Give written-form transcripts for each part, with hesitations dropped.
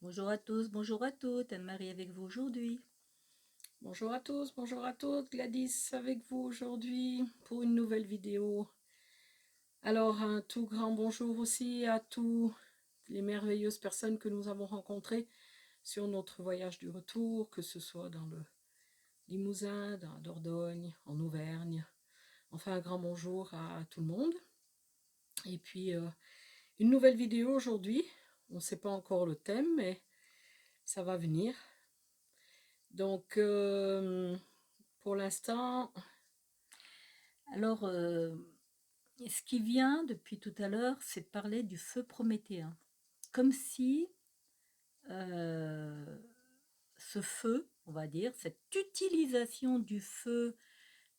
Bonjour à tous, bonjour à toutes, Anne-Marie avec vous aujourd'hui. Bonjour à tous, bonjour à toutes, Gladys avec vous aujourd'hui pour une nouvelle vidéo. Alors un tout grand bonjour aussi à tous les merveilleuses personnes que nous avons rencontrées sur notre voyage du retour, que ce soit dans le Limousin, dans la Dordogne, en Auvergne. Enfin un grand bonjour à tout le monde. Et puis une nouvelle vidéo aujourd'hui. On ne sait pas encore le thème, mais ça va venir. Donc pour l'instant... Alors, ce qui vient depuis tout à l'heure, c'est de parler du feu prométhéen. Comme si ce feu, on va dire, cette utilisation du feu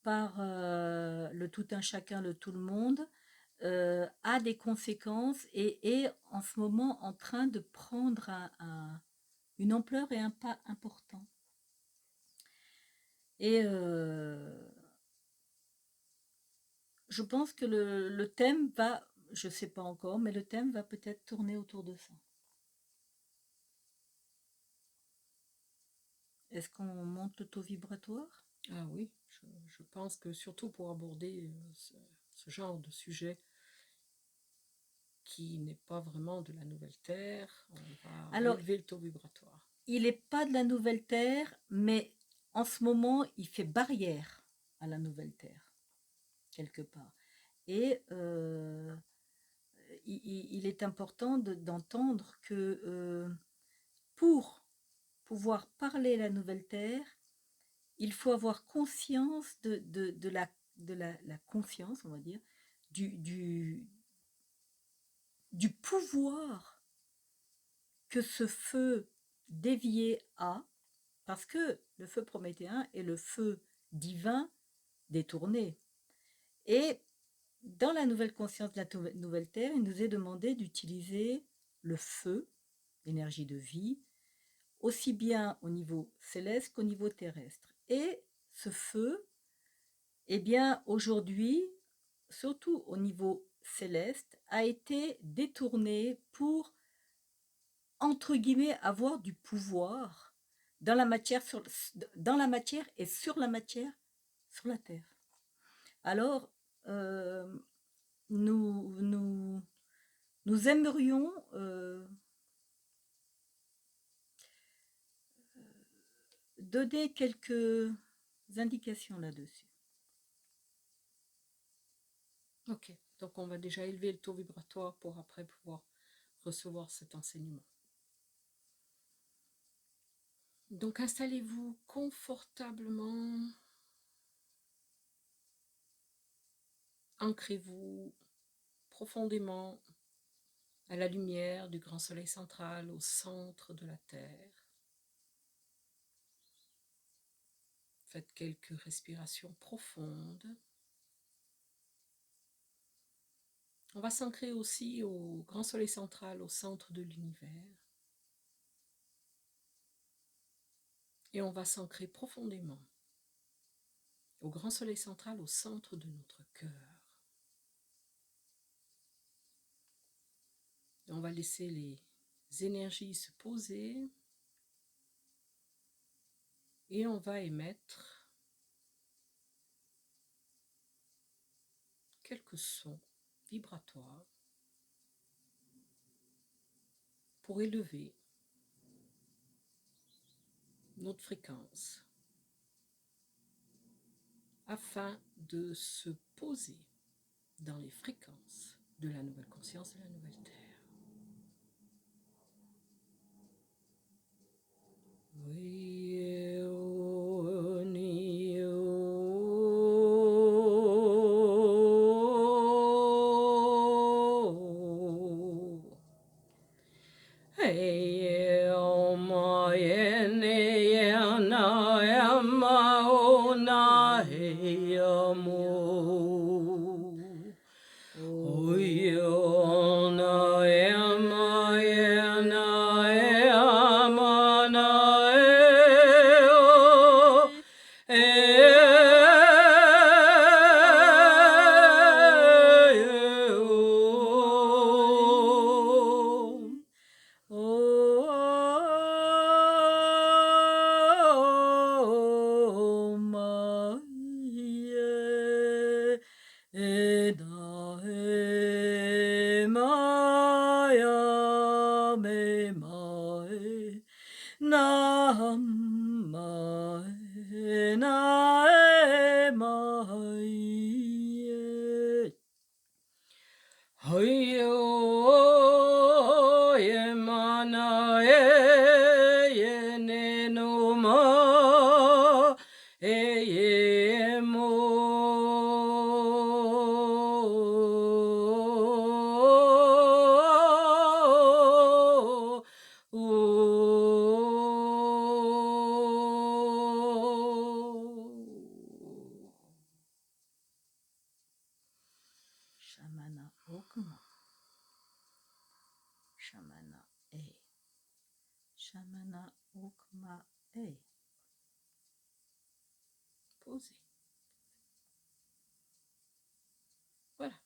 par le tout un chacun, le tout le monde, a des conséquences et est en ce moment en train de prendre une ampleur et un pas important. Et je pense que le thème va, je ne sais pas encore, mais le thème va peut-être tourner autour de ça. Est-ce qu'on monte le taux vibratoire? Ah oui, je pense que surtout pour aborder ce genre de sujet qui n'est pas vraiment de la nouvelle Terre, on va Alors, élever le taux vibratoire. il n'est pas de la nouvelle Terre, mais en ce moment, il fait barrière à la nouvelle Terre, quelque part. Et il est important d'entendre que pour pouvoir parler la nouvelle Terre, il faut avoir conscience de la conscience, on va dire, du, du, du pouvoir que ce feu dévié a, parce que le feu prométhéen est le feu divin détourné. Et dans la nouvelle conscience de la nouvelle Terre, il nous est demandé d'utiliser le feu, l'énergie de vie, aussi bien au niveau céleste qu'au niveau terrestre. Et ce feu, eh bien, aujourd'hui, surtout au niveau céleste, a été détourné pour, entre guillemets, avoir du pouvoir dans la matière, dans la matière et sur la matière, sur la Terre. Alors, euh, nous aimerions donner quelques indications là-dessus. Ok, donc on va déjà élever le taux vibratoire pour après pouvoir recevoir cet enseignement. Donc installez-vous confortablement, ancrez-vous profondément à la lumière du grand soleil central au centre de la Terre. Faites quelques respirations profondes. On va s'ancrer aussi au grand soleil central au centre de l'univers. Et on va s'ancrer profondément au grand soleil central au centre de notre cœur. Et on va laisser les énergies se poser et on va émettre quelques sons vibratoires pour élever notre fréquence afin de se poser dans les fréquences de la nouvelle conscience de la nouvelle Terre. mae, nam mae, nae mae. Hoyo ye mana ye ne no ma ye mo Shamana okma, shamana e, shamana okma e. Posez. Voilà.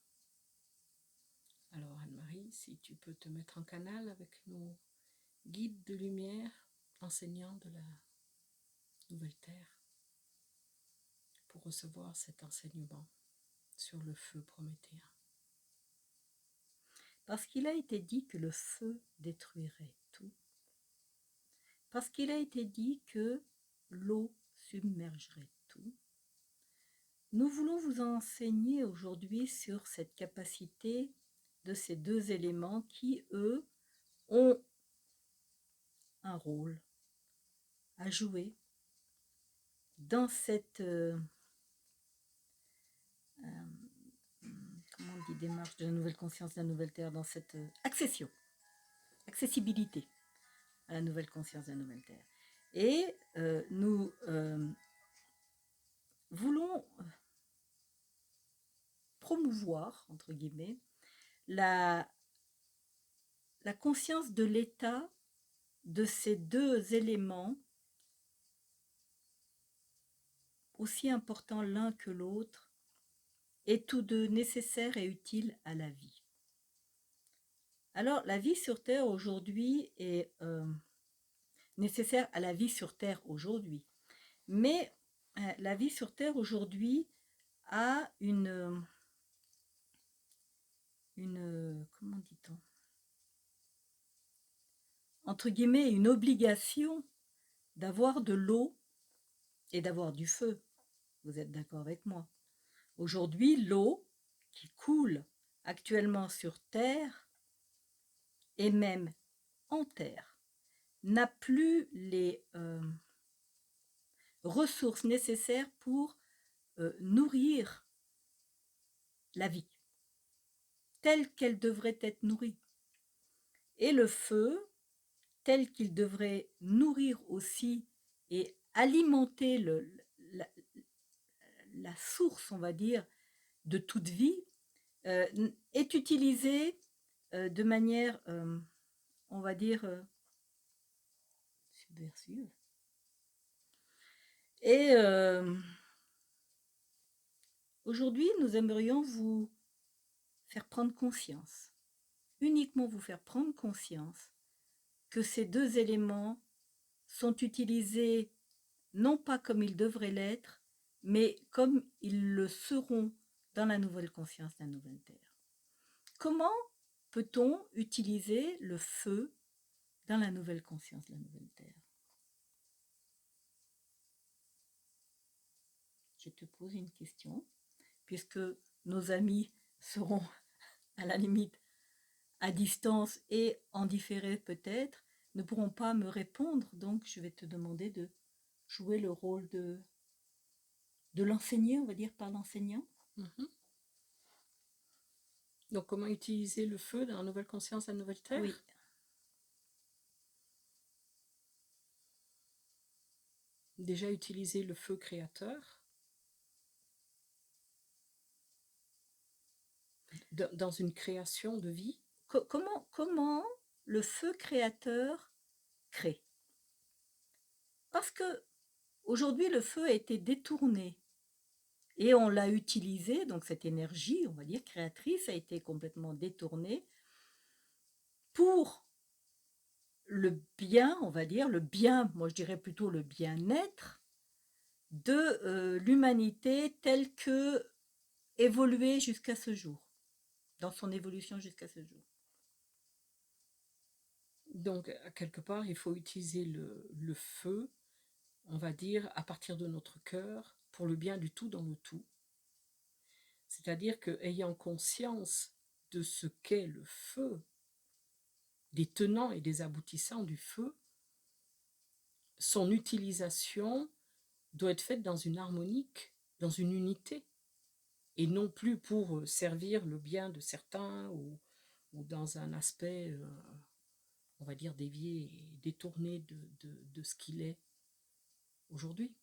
Alors Anne-Marie, si tu peux te mettre en canal avec nos guides de lumière, enseignants de la nouvelle terre, pour recevoir cet enseignement sur le feu prométhéen. Parce qu'il a été dit que le feu détruirait tout. Parce qu'il a été dit que l'eau submergerait tout. Nous voulons vous enseigner aujourd'hui sur cette capacité de ces deux éléments qui, eux, ont un rôle à jouer dans cette comment on dit, démarche de la nouvelle conscience, de la nouvelle terre, dans cette accessibilité à la nouvelle conscience de la nouvelle terre. Et nous voulons promouvoir, entre guillemets, la conscience de l'état de ces deux éléments aussi importants l'un que l'autre et tous deux nécessaires et utiles à la vie. Alors, la vie sur Terre aujourd'hui est nécessaire à la vie sur Terre aujourd'hui. Mais la vie sur Terre aujourd'hui a une comment dit-on, entre guillemets, une obligation d'avoir de l'eau et d'avoir du feu. Vous êtes d'accord avec moi? Aujourd'hui, l'eau qui coule actuellement sur Terre et même en Terre n'a plus les ressources nécessaires pour nourrir la vie telle qu'elle devrait être nourrie. Et le feu, tel qu'il devrait nourrir aussi et alimenter la source, on va dire, de toute vie, est utilisé de manière, on va dire, subversive. Et aujourd'hui, nous aimerions vous faire prendre conscience, uniquement vous faire prendre conscience que ces deux éléments sont utilisés non pas comme ils devraient l'être, mais comme ils le seront dans la nouvelle conscience de la nouvelle terre. Comment peut-on utiliser le feu dans la nouvelle conscience de la nouvelle terre? Je te pose une question, puisque nos amis seront à la limite à distance et en différé peut-être, ne pourront pas me répondre, donc je vais te demander de jouer le rôle de l'enseigner, on va dire, par l'enseignant. Donc comment utiliser le feu dans la nouvelle conscience, la nouvelle terre? Oui. Déjà utiliser le feu créateur dans une création de vie. Comment le feu créateur crée? Parce que aujourd'hui le feu a été détourné et on l'a utilisé, donc cette énergie, on va dire, créatrice a été complètement détournée pour le bien, on va dire, le bien, moi je dirais plutôt le bien-être de l'humanité telle que évoluée jusqu'à ce jour, dans son évolution jusqu'à ce jour. Donc, quelque part, il faut utiliser le feu, on va dire, à partir de notre cœur, pour le bien du tout dans le tout. C'est-à-dire que, ayant conscience de ce qu'est le feu, des tenants et des aboutissants du feu, son utilisation doit être faite dans une harmonique, dans une unité, et non plus pour servir le bien de certains ou dans un aspect, on va dire, dévié et détourné de ce qu'il est aujourd'hui.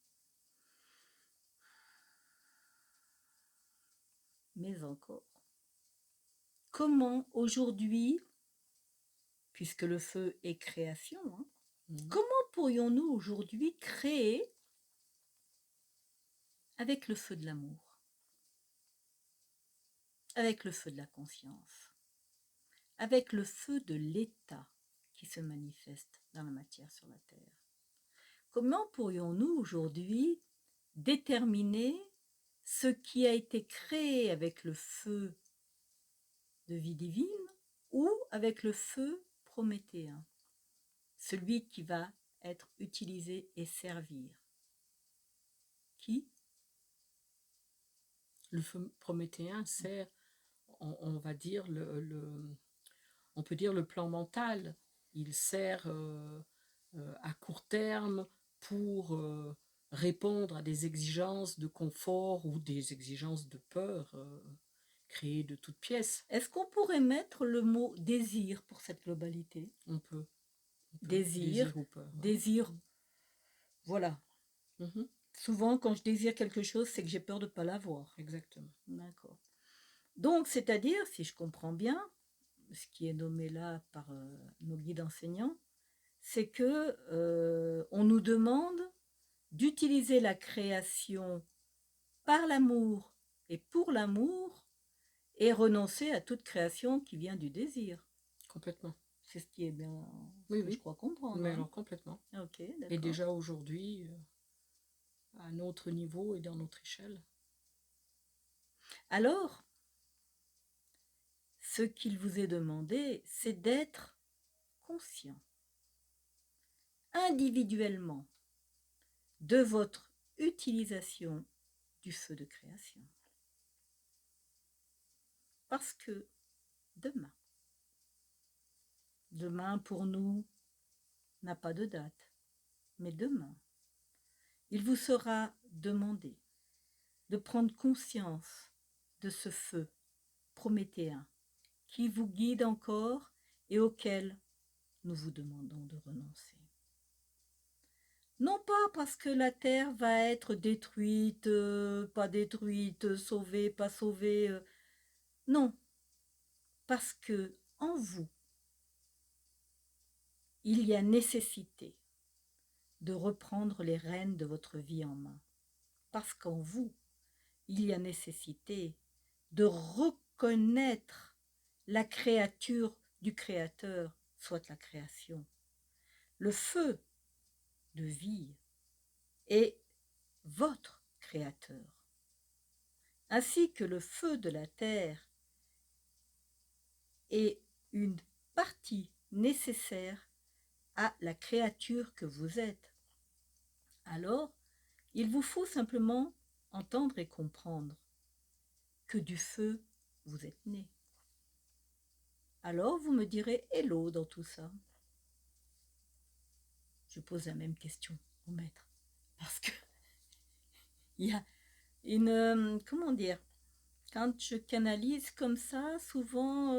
Mais encore, comment aujourd'hui, puisque le feu est création, hein, comment pourrions-nous aujourd'hui créer avec le feu de l'amour, avec le feu de la conscience, avec le feu de l'état qui se manifeste dans la matière sur la terre? Comment pourrions-nous aujourd'hui déterminer ce qui a été créé avec le feu de vie divine ou avec le feu prométhéen, celui qui va être utilisé et servir? Qui? Le feu prométhéen sert, on va dire, on peut dire le plan mental. Il sert à court terme pour répondre à des exigences de confort ou des exigences de peur créées de toutes pièces. Est-ce qu'on pourrait mettre le mot désir pour cette globalité? On peut. Désir ou peur. Désir, voilà. Souvent, quand je désire quelque chose, c'est que j'ai peur de ne pas l'avoir. Exactement. D'accord. Donc, c'est-à-dire, si je comprends bien, ce qui est nommé là par nos guides enseignants, c'est que on nous demande d'utiliser la création par l'amour et pour l'amour et renoncer à toute création qui vient du désir. Complètement. C'est ce qui est bien, oui, je crois comprendre. Mais hein. alors complètement. Ok, d'accord. Et déjà aujourd'hui, à notre niveau et dans notre échelle. Alors, ce qu'il vous est demandé, c'est d'être conscient, individuellement, de votre utilisation du feu de création. Parce que demain pour nous n'a pas de date, mais demain, il vous sera demandé de prendre conscience de ce feu prométhéen qui vous guide encore et auquel nous vous demandons de renoncer. Non pas parce que la terre va être détruite, pas détruite, sauvée, pas sauvée, non, parce que en vous, il y a nécessité de reprendre les rênes de votre vie en main. Parce qu'en vous, il y a nécessité de reconnaître la créature du Créateur, soit la création. Le feu de vie est votre Créateur, ainsi que le feu de la terre est une partie nécessaire à la créature que vous êtes. Alors, il vous faut simplement entendre et comprendre que du feu, vous êtes né. Alors, vous me direz hello dans tout ça. Je pose la même question au maître. Parce que il y a une... comment dire? Quand je canalise comme ça, souvent,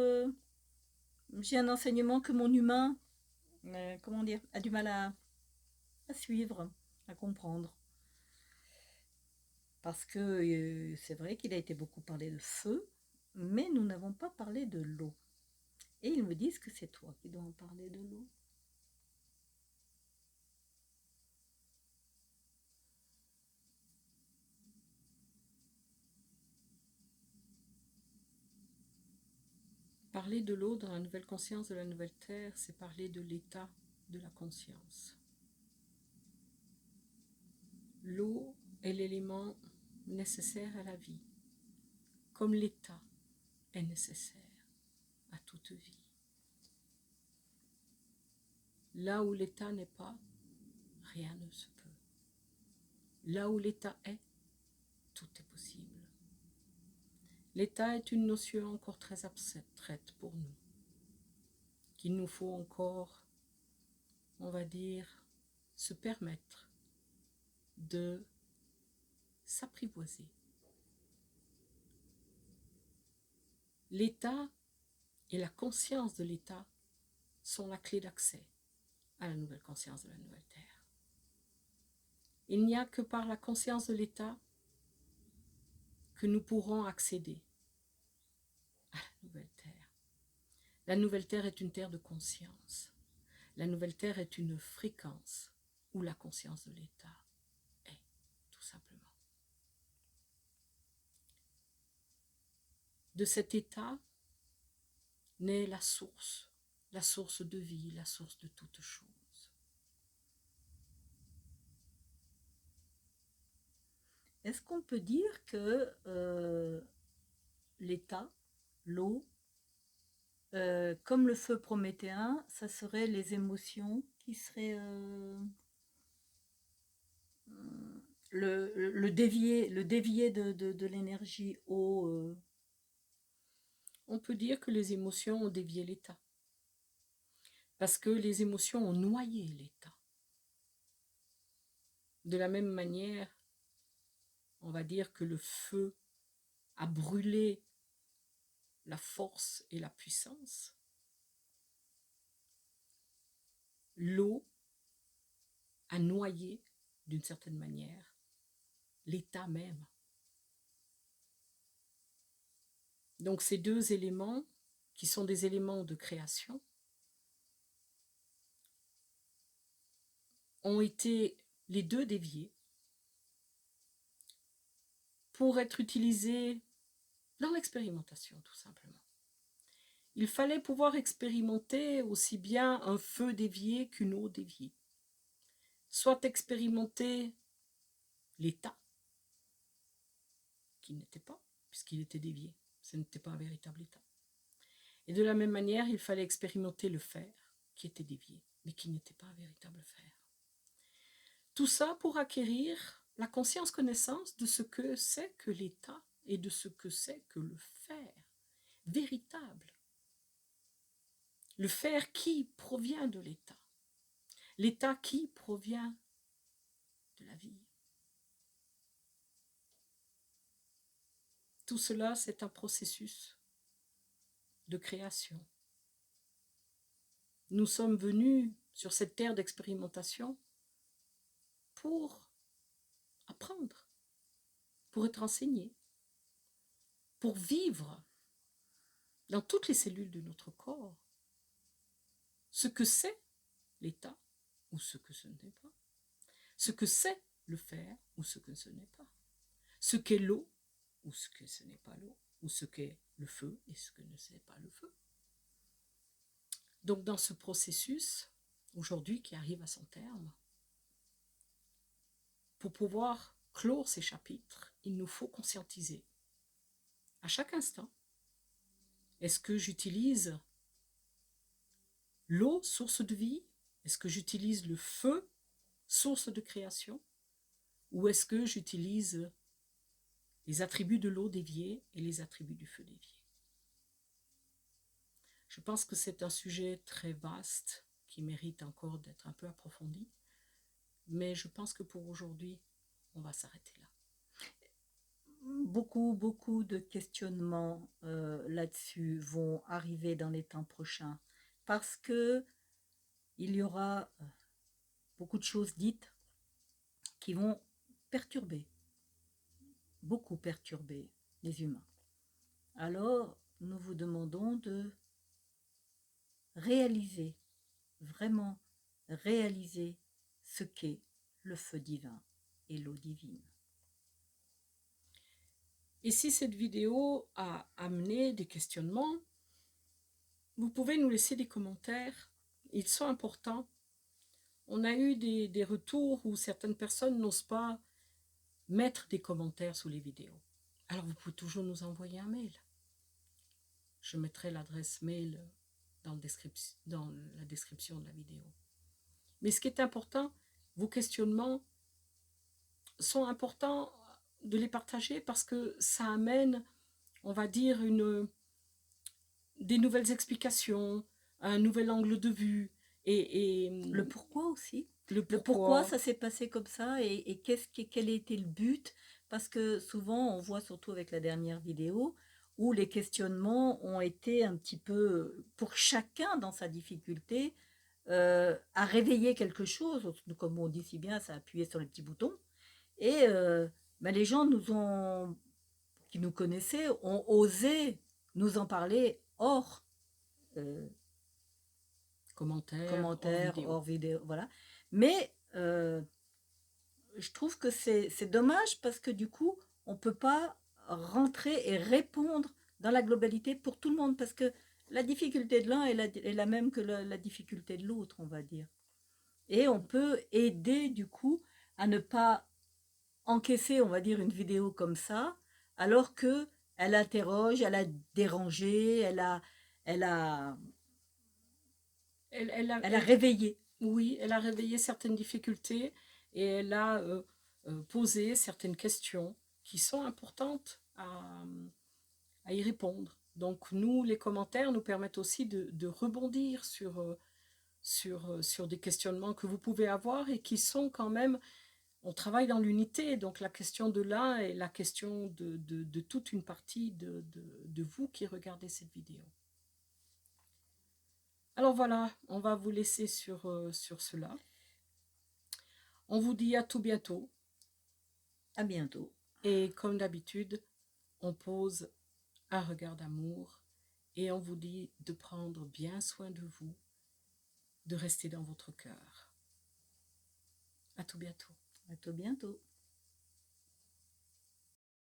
j'ai un enseignement que mon humain, comment dire, a du mal à suivre, à comprendre. Parce que c'est vrai qu'il a été beaucoup parlé de feu, mais nous n'avons pas parlé de l'eau. Et ils me disent que c'est toi qui dois en parler de l'eau. Parler de l'eau dans la nouvelle conscience de la nouvelle terre, c'est parler de l'état de la conscience. L'eau est l'élément nécessaire à la vie, comme l'état est nécessaire à toute vie. Là où l'état n'est pas, rien ne se peut. Là où l'état est, tout est possible. L'état est une notion encore très abstraite pour nous, qu'il nous faut encore, on va dire, se permettre de s'apprivoiser. L'état et la conscience de l'état sont la clé d'accès à la nouvelle conscience de la nouvelle Terre. Il n'y a que par la conscience de l'état que nous pourrons accéder à la nouvelle Terre. La nouvelle Terre est une terre de conscience. La nouvelle Terre est une fréquence où la conscience de l'état est, tout simplement. De cet état naît la source de vie, la source de toute chose. Est-ce qu'on peut dire que l'état, l'eau, comme le feu prométhéen, ça serait les émotions qui seraient le dévier de l'énergie eau. On peut dire que les émotions ont dévié l'état. Parce que les émotions ont noyé l'état. De la même manière, on va dire que le feu a brûlé la force et la puissance. L'eau a noyé, d'une certaine manière, l'état même. Donc ces deux éléments, qui sont des éléments de création, ont été les deux déviés pour être utilisés dans l'expérimentation, tout simplement. Il fallait pouvoir expérimenter aussi bien un feu dévié qu'une eau déviée. Soit expérimenter l'état, qui n'était pas, puisqu'il était dévié. Ce n'était pas un véritable état. Et de la même manière, il fallait expérimenter le fer, qui était dévié, mais qui n'était pas un véritable fer. Tout ça pour acquérir la conscience-connaissance de ce que c'est que l'état et de ce que c'est que le fer véritable. Le fer qui provient de l'état. L'état qui provient de la vie. Tout cela, c'est un processus de création. Nous sommes venus sur cette terre d'expérimentation pour apprendre, pour être enseignés, pour vivre dans toutes les cellules de notre corps ce que c'est l'état ou ce que ce n'est pas, ce que c'est le fer ou ce que ce n'est pas, ce qu'est l'eau ou ce que ce n'est pas l'eau, ou ce qu'est le feu et ce que ne c'est pas le feu. Donc dans ce processus, aujourd'hui qui arrive à son terme, pour pouvoir clore ces chapitres, il nous faut conscientiser à chaque instant. Est-ce que j'utilise l'eau, source de vie? Est-ce que j'utilise le feu, source de création? Ou est-ce que j'utilise les attributs de l'eau déviée et les attributs du feu dévié? Je pense que c'est un sujet très vaste qui mérite encore d'être un peu approfondi, mais je pense que pour aujourd'hui, on va s'arrêter là. Beaucoup de questionnements là-dessus vont arriver dans les temps prochains parce que il y aura beaucoup de choses dites qui vont perturber, beaucoup perturber les humains. Alors, nous vous demandons de réaliser, vraiment réaliser ce qu'est le feu divin et l'eau divine. Et si cette vidéo a amené des questionnements, vous pouvez nous laisser des commentaires. Ils sont importants. On a eu des retours où certaines personnes n'osent pas mettre des commentaires sous les vidéos. Alors vous pouvez toujours nous envoyer un mail. Je mettrai l'adresse mail dans la description de la vidéo. Mais ce qui est important, vos questionnements sont importants de les partager parce que ça amène, on va dire, des nouvelles explications, un nouvel angle de vue et Le pourquoi aussi. le Le pourquoi pourquoi. ça s'est passé comme ça et quel était le but. Parce que souvent, on voit surtout avec la dernière vidéo, où les questionnements ont été un petit peu, pour chacun dans sa difficulté, à réveiller quelque chose. Comme on dit si bien, ça a appuyé sur les petits boutons. Et ben, les gens qui nous connaissaient ont osé nous en parler hors Commentaires, hors commentaires, vidéo. hors vidéo, voilà. Mais je trouve que c'est dommage parce que du coup, on ne peut pas rentrer et répondre dans la globalité pour tout le monde parce que la difficulté de l'un est la même que la difficulté de l'autre, on va dire. Et on peut aider du coup à ne pas encaisser, on va dire, une vidéo comme ça, alors que elle interroge, elle a dérangé, elle a, elle a réveillé. Oui, elle a réveillé certaines difficultés et elle a posé certaines questions qui sont importantes à y répondre. Donc nous, les commentaires nous permettent aussi de rebondir sur des questionnements que vous pouvez avoir et qui sont quand même, on travaille dans l'unité, donc la question de l'un est la question de toute une partie de vous qui regardez cette vidéo. Alors voilà, on va vous laisser sur cela. On vous dit à tout bientôt. À bientôt. Et comme d'habitude, on pose un regard d'amour et on vous dit de prendre bien soin de vous, de rester dans votre cœur. À tout bientôt. À tout bientôt.